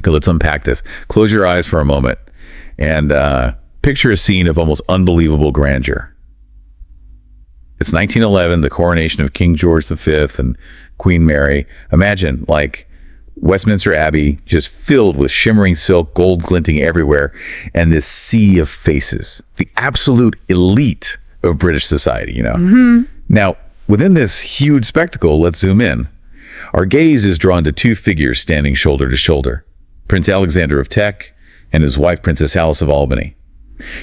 Let's unpack this. Close your eyes for a moment and picture a scene of almost unbelievable grandeur. It's 1911, the coronation of King George V and Queen Mary. Imagine, like, Westminster Abbey just filled with shimmering silk, gold glinting everywhere, and this sea of faces. The absolute elite of British society, you know? Now, within this huge spectacle, let's zoom in. Our gaze is drawn to two figures standing shoulder to shoulder. Prince Alexander of Teck and his wife, Princess Alice of Albany.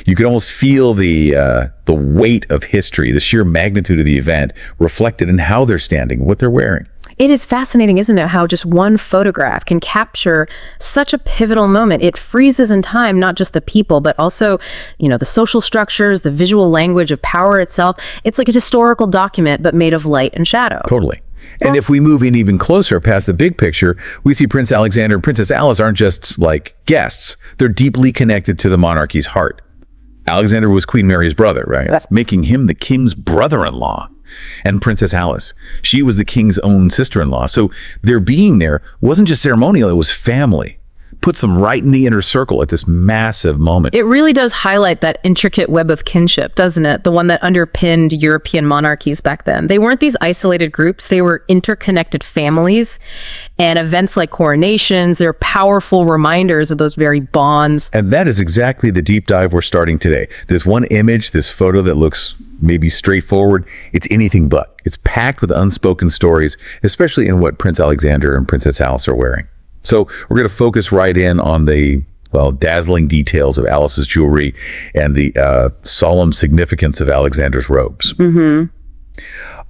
You could almost feel the weight of history, the sheer magnitude of the event reflected in how they're standing, what they're wearing. It is fascinating, isn't it, how just one photograph can capture such a pivotal moment. It freezes in time, not just the people, but also, you know, the social structures, the visual language of power itself. It's like a historical document, but made of light and shadow. Totally. And if we move in even closer past the big picture, we see Prince Alexander and Princess Alice aren't just like guests. They're deeply connected to the monarchy's heart. Alexander was Queen Mary's brother, right? Making him the king's brother-in-law. And Princess Alice, she was the king's own sister-in-law. So their being there wasn't just ceremonial, it was family. Puts them right in the inner circle at this massive moment. It really does highlight that intricate web of kinship, doesn't it? The one that underpinned European monarchies back then. They weren't these isolated groups, they were interconnected families. And events like coronations, they're powerful reminders of those very bonds. And that is exactly the deep dive we're starting today. This one image, this photo that looks maybe straightforward, it's anything but. It's packed with unspoken stories, especially in what Prince Alexander and Princess Alice are wearing. So we're going to focus right in on the, well, dazzling details of Alice's jewelry and the solemn significance of Alexander's robes.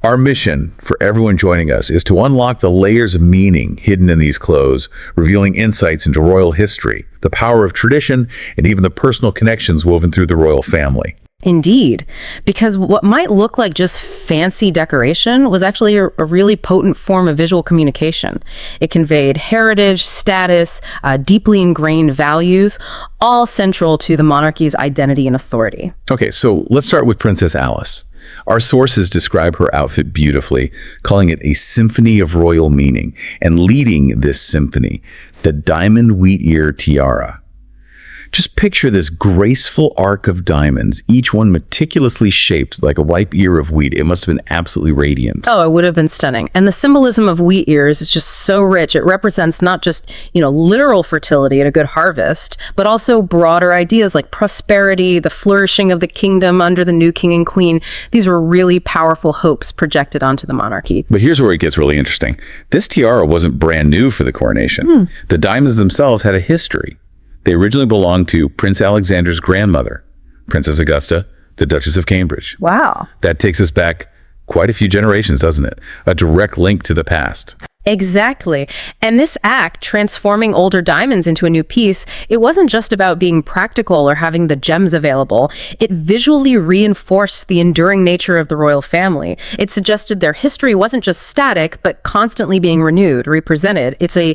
Our mission for everyone joining us is to unlock the layers of meaning hidden in these clothes, revealing insights into royal history, the power of tradition, and even the personal connections woven through the royal family. Indeed, because what might look like just fancy decoration was actually a really potent form of visual communication. It conveyed heritage, status, deeply ingrained values, all central to the monarchy's identity and authority. Okay, so let's start with Princess Alice. Our sources describe her outfit beautifully, calling it a symphony of royal meaning, and leading this symphony, the diamond wheat ear tiara. Just picture this graceful arc of diamonds, each one meticulously shaped like a ripe ear of wheat. It must have been absolutely radiant. Oh, it would have been stunning. And the symbolism of wheat ears is just so rich. It represents not just, literal fertility and a good harvest, but also broader ideas like prosperity, the flourishing of the kingdom under the new king and queen. These were really powerful hopes projected onto the monarchy. But here's where it gets really interesting. This tiara wasn't brand new for the coronation. The diamonds themselves had a history. They originally belonged to Prince Alexander's grandmother, Princess Augusta, the Duchess of Cambridge. Wow. That takes us back quite a few generations, doesn't it? A direct link to the past. Exactly. And this act, transforming older diamonds into a new piece, it wasn't just about being practical or having the gems available. It visually reinforced the enduring nature of the royal family. It suggested their history wasn't just static, but constantly being renewed, represented. It's a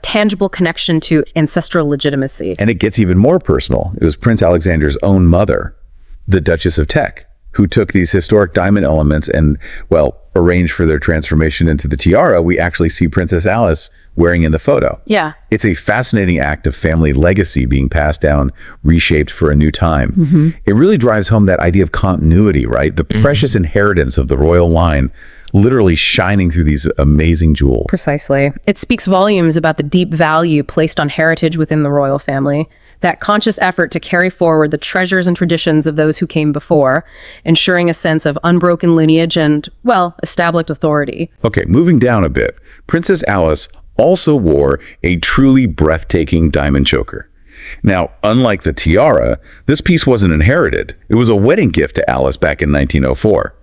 tangible connection to ancestral legitimacy. And it gets even more personal. It was Prince Alexander's own mother, the Duchess of Teck, who took these historic diamond elements and, arranged for their transformation into the tiara we actually see Princess Alice wearing in the photo. Yeah. It's a fascinating act of family legacy being passed down, reshaped for a new time. It really drives home that idea of continuity, right? The precious inheritance of the royal line literally shining through these amazing jewels. Precisely. It speaks volumes about the deep value placed on heritage within the royal family. That conscious effort to carry forward the treasures and traditions of those who came before, ensuring a sense of unbroken lineage and, established authority. Okay, moving down a bit, Princess Alice also wore a truly breathtaking diamond choker. Now, unlike the tiara, this piece wasn't inherited. It was a wedding gift to Alice back in 1904.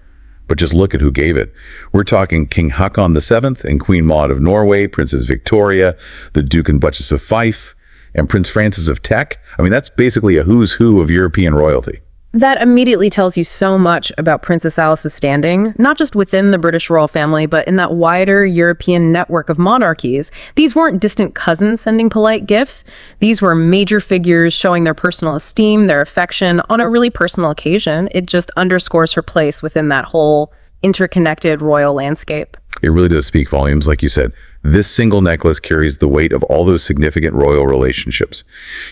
But just look at who gave it. We're talking King Haakon VII and Queen Maud of Norway, Princess Victoria, the Duke and Duchess of Fife, and Prince Francis of Teck. I mean, that's basically a who's who of European royalty. That immediately tells you so much about Princess Alice's standing, not just within the British royal family, but in that wider European network of monarchies. These weren't distant cousins sending polite gifts. These were major figures showing their personal esteem, their affection on a really personal occasion. It just underscores her place within that whole interconnected royal landscape. It really does speak volumes, like you said. This single necklace carries the weight of all those significant royal relationships.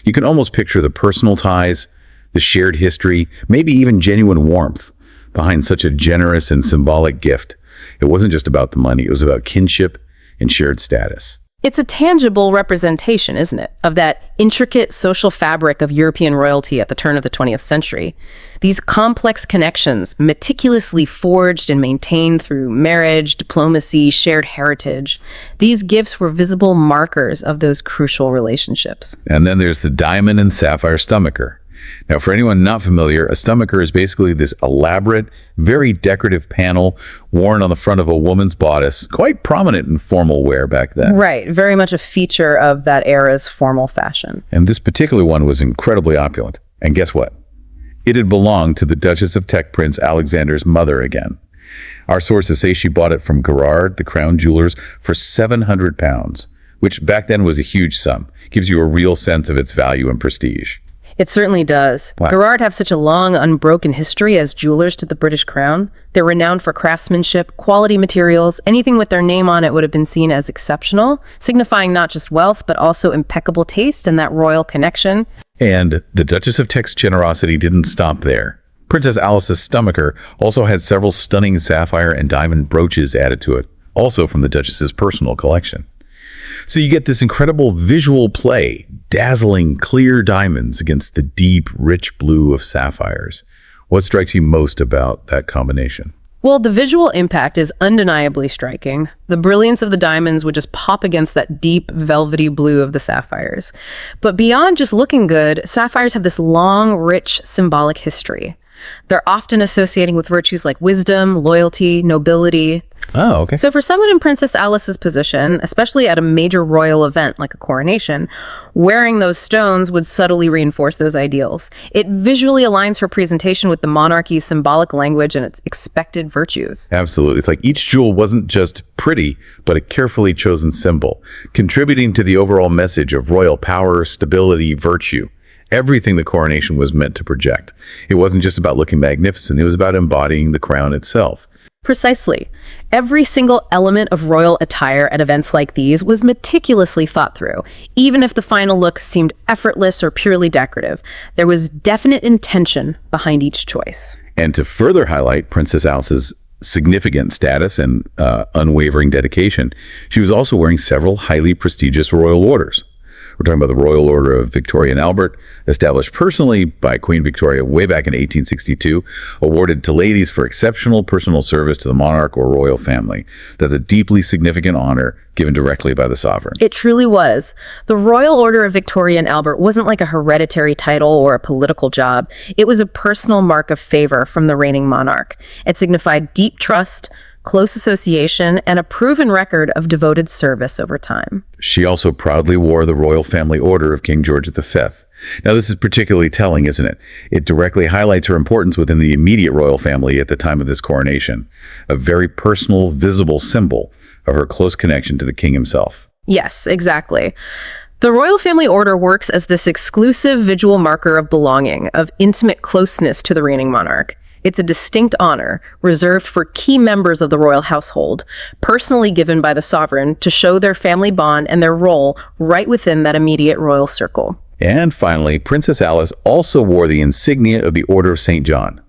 You can almost picture the personal ties, the shared history, maybe even genuine warmth behind such a generous and symbolic gift. It wasn't just about the money, it was about kinship and shared status. It's a tangible representation, isn't it, of that intricate social fabric of European royalty at the turn of the 20th century. These complex connections, meticulously forged and maintained through marriage, diplomacy, shared heritage. These gifts were visible markers of those crucial relationships. And then there's the diamond and sapphire stomacher. Now, for anyone not familiar, a stomacher is basically this elaborate, very decorative panel worn on the front of a woman's bodice, quite prominent in formal wear back then. Right, very much a feature of that era's formal fashion. And this particular one was incredibly opulent. And guess what? It had belonged to the Duchess of Teck Prince Alexander's mother again. Our sources say she bought it from Gerard, the crown jewelers, for £700, which back then was a huge sum. Gives you a real sense of its value and prestige. It certainly does. Wow. Gerard have such a long, unbroken history as jewelers to the British crown. They're renowned for craftsmanship, quality materials. Anything with their name on it would have been seen as exceptional, signifying not just wealth, but also impeccable taste and that royal connection. And the Duchess of Teck's generosity didn't stop there. Princess Alice's stomacher also had several stunning sapphire and diamond brooches added to it, also from the Duchess's personal collection. So you get this incredible visual play, dazzling clear diamonds against the deep, rich blue of sapphires. What strikes you most about that combination? Well, the visual impact is undeniably striking. The brilliance of the diamonds would just pop against that deep, velvety blue of the sapphires. But beyond just looking good, sapphires have this long, rich, symbolic history. They're often associating with virtues like wisdom, loyalty, nobility. Oh, okay. So for someone in Princess Alice's position, especially at a major royal event like a coronation, wearing those stones would subtly reinforce those ideals. It visually aligns her presentation with the monarchy's symbolic language and its expected virtues. Absolutely. It's like each jewel wasn't just pretty, but a carefully chosen symbol, contributing to the overall message of royal power, stability, virtue. Everything the coronation was meant to project. It wasn't just about looking magnificent, it was about embodying the crown itself. Precisely. Every single element of royal attire at events like these was meticulously thought through. Even if the final look seemed effortless or purely decorative, there was definite intention behind each choice. And to further highlight Princess Alice's significant status and unwavering dedication, she was also wearing several highly prestigious royal orders. We're talking about the Royal Order of Victoria and Albert, established personally by Queen Victoria way back in 1862, awarded to ladies for exceptional personal service to the monarch or royal family. That's a deeply significant honor given directly by the sovereign. It truly was. The Royal Order of Victoria and Albert wasn't like a hereditary title or a political job. It was a personal mark of favor from the reigning monarch. It signified deep trust, close association, and a proven record of devoted service over time. She also proudly wore the Royal Family Order of King George V. Now, this is particularly telling, isn't it? It directly highlights her importance within the immediate royal family at the time of this coronation, a very personal, visible symbol of her close connection to the king himself. Yes, exactly. The Royal Family Order works as this exclusive visual marker of belonging, of intimate closeness to the reigning monarch. It's a distinct honor reserved for key members of the royal household, personally given by the sovereign to show their family bond and their role right within that immediate royal circle. And finally, Princess Alice also wore the insignia of the Order of St. John.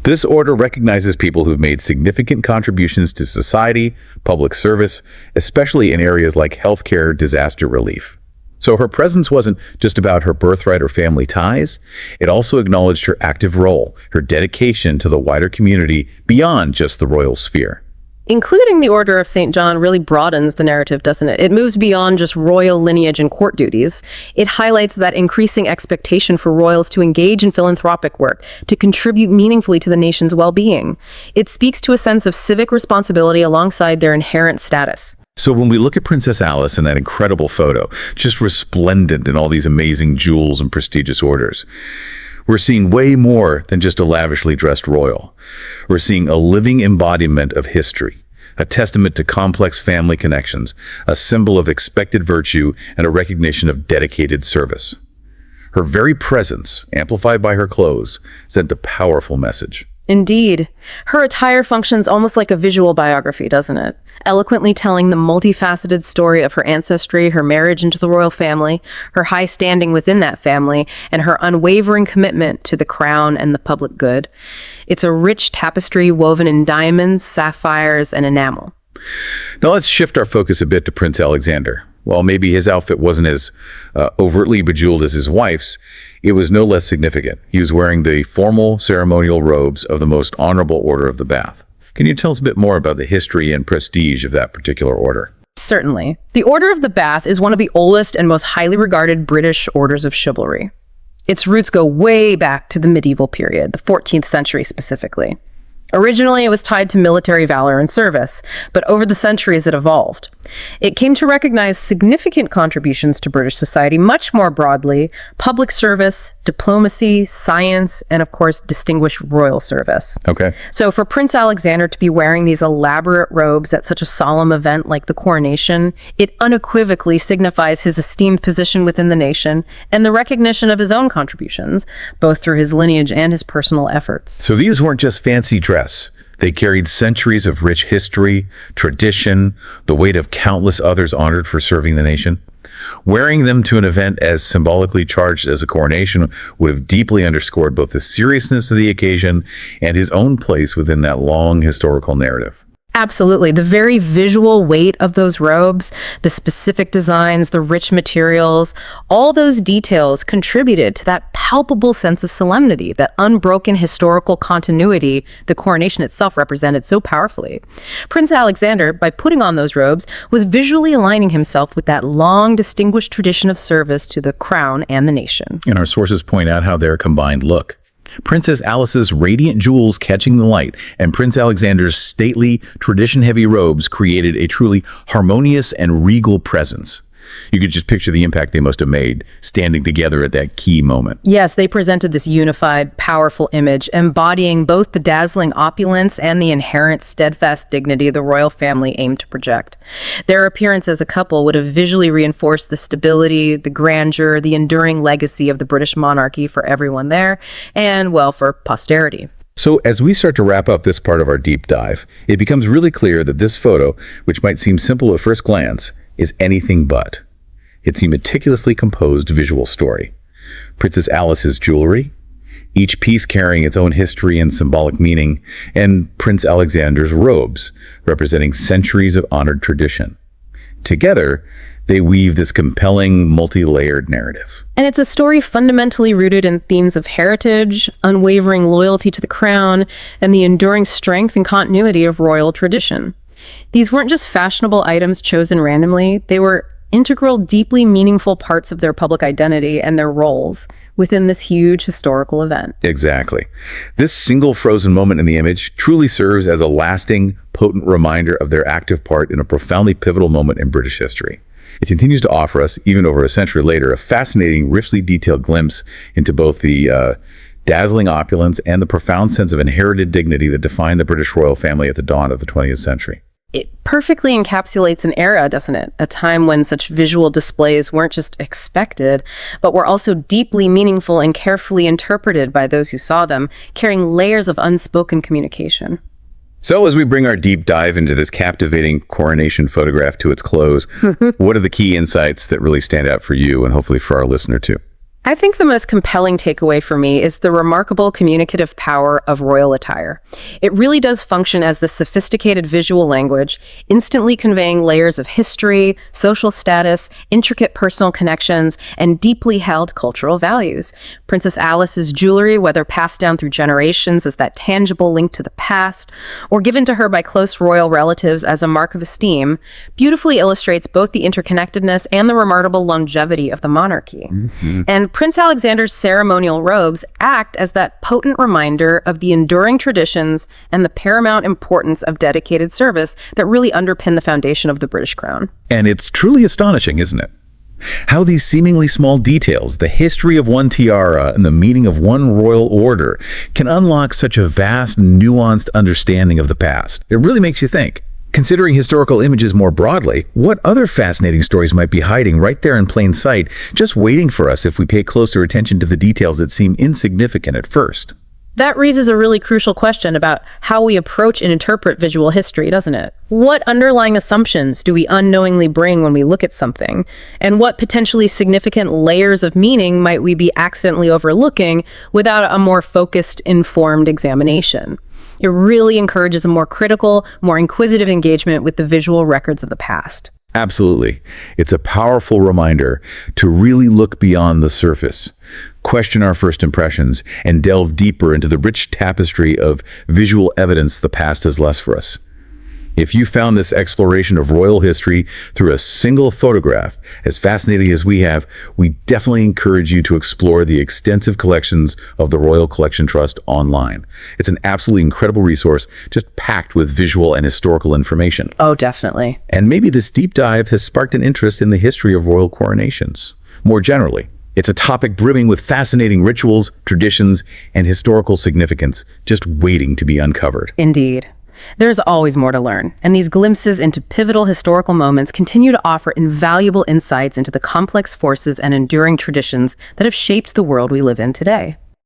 This order recognizes people who've made significant contributions to society, public service, especially in areas like healthcare, disaster relief. So her presence wasn't just about her birthright or family ties. It also acknowledged her active role, her dedication to the wider community beyond just the royal sphere. Including the Order of St. John really broadens the narrative, doesn't it? It moves beyond just royal lineage and court duties. It highlights that increasing expectation for royals to engage in philanthropic work, to contribute meaningfully to the nation's well-being. It speaks to a sense of civic responsibility alongside their inherent status. So when we look at Princess Alice in that incredible photo, just resplendent in all these amazing jewels and prestigious orders, we're seeing way more than just a lavishly dressed royal. We're seeing a living embodiment of history, a testament to complex family connections, a symbol of expected virtue, and a recognition of dedicated service. Her very presence, amplified by her clothes, sent a powerful message. Indeed. Her attire functions almost like a visual biography, doesn't it? Eloquently telling the multifaceted story of her ancestry, her marriage into the royal family, her high standing within that family, and her unwavering commitment to the crown and the public good. It's a rich tapestry woven in diamonds, sapphires, and enamel. Now let's shift our focus a bit to Prince Alexander. While maybe his outfit wasn't as overtly bejeweled as his wife's, it was no less significant. He was wearing the formal ceremonial robes of the most honorable order of the Bath. Can you tell us a bit more about the history and prestige of that particular order? Certainly. The Order of the Bath is one of the oldest and most highly regarded British orders of chivalry. Its roots go way back to the medieval period, the 14th century specifically. Originally, it was tied to military valor and service, but over the centuries it evolved. It came to recognize significant contributions to British society much more broadly: public service, diplomacy, science, and of course, distinguished royal service. Okay. So for Prince Alexander to be wearing these elaborate robes at such a solemn event like the coronation, it unequivocally signifies his esteemed position within the nation and the recognition of his own contributions, both through his lineage and his personal efforts. So these weren't just fancy dress. They carried centuries of rich history, tradition, the weight of countless others honored for serving the nation. Wearing them to an event as symbolically charged as a coronation would have deeply underscored both the seriousness of the occasion and his own place within that long historical narrative. Absolutely. The very visual weight of those robes, the specific designs, the rich materials, all those details contributed to that palpable sense of solemnity, that unbroken historical continuity the coronation itself represented so powerfully. Prince Alexander, by putting on those robes, was visually aligning himself with that long, distinguished tradition of service to the crown and the nation. And our sources point out how their combined look. Princess Alice's radiant jewels catching the light and Prince Alexander's stately, tradition-heavy robes created a truly harmonious and regal presence. You could just picture the impact they must have made standing together at that key moment. Yes, they presented this unified, powerful image, embodying both the dazzling opulence and the inherent steadfast dignity the royal family aimed to project. Their appearance as a couple would have visually reinforced the stability, the grandeur, the enduring legacy of the British monarchy for everyone there, and, well, for posterity. So as we start to wrap up this part of our deep dive, it becomes really clear that this photo, which might seem simple at first glance, is anything but. It's a meticulously composed visual story. Princess Alice's jewelry, each piece carrying its own history and symbolic meaning, and Prince Alexander's robes, representing centuries of honored tradition. Together, they weave this compelling, multi-layered narrative. And it's a story fundamentally rooted in themes of heritage, unwavering loyalty to the crown, and the enduring strength and continuity of royal tradition. These weren't just fashionable items chosen randomly. They were integral, deeply meaningful parts of their public identity and their roles within this huge historical event. Exactly. This single frozen moment in the image truly serves as a lasting, potent reminder of their active part in a profoundly pivotal moment in British history. It continues to offer us, even over a century later, a fascinating, richly detailed glimpse into both the dazzling opulence and the profound sense of inherited dignity that defined the British royal family at the dawn of the 20th century. It perfectly encapsulates an era, doesn't it? A time when such visual displays weren't just expected, but were also deeply meaningful and carefully interpreted by those who saw them, carrying layers of unspoken communication. So as we bring our deep dive into this captivating coronation photograph to its close, what are the key insights that really stand out for you and hopefully for our listener too? I think the most compelling takeaway for me is the remarkable communicative power of royal attire. It really does function as the sophisticated visual language, instantly conveying layers of history, social status, intricate personal connections, and deeply held cultural values. Princess Alice's jewelry, whether passed down through generations as that tangible link to the past, or given to her by close royal relatives as a mark of esteem, beautifully illustrates both the interconnectedness and the remarkable longevity of the monarchy. And Prince Alexander's ceremonial robes act as that potent reminder of the enduring traditions and the paramount importance of dedicated service that really underpin the foundation of the British crown. And it's truly astonishing, isn't it? How these seemingly small details, the history of one tiara and the meaning of one royal order, can unlock such a vast, nuanced understanding of the past. It really makes you think. Considering historical images more broadly, what other fascinating stories might be hiding right there in plain sight, just waiting for us if we pay closer attention to the details that seem insignificant at first? That raises a really crucial question about how we approach and interpret visual history, doesn't it? What underlying assumptions do we unknowingly bring when we look at something? And what potentially significant layers of meaning might we be accidentally overlooking without a more focused, informed examination? It really encourages a more critical, more inquisitive engagement with the visual records of the past. Absolutely. It's a powerful reminder to really look beyond the surface, question our first impressions, and delve deeper into the rich tapestry of visual evidence the past has left for us. If you found this exploration of royal history through a single photograph as fascinating as we have, we definitely encourage you to explore the extensive collections of the Royal Collection Trust online. It's an absolutely incredible resource, just packed with visual and historical information. Oh, definitely. And maybe this deep dive has sparked an interest in the history of royal coronations. More generally, it's a topic brimming with fascinating rituals, traditions, and historical significance, just waiting to be uncovered. Indeed. There's always more to learn, and these glimpses into pivotal historical moments continue to offer invaluable insights into the complex forces and enduring traditions that have shaped the world we live in today.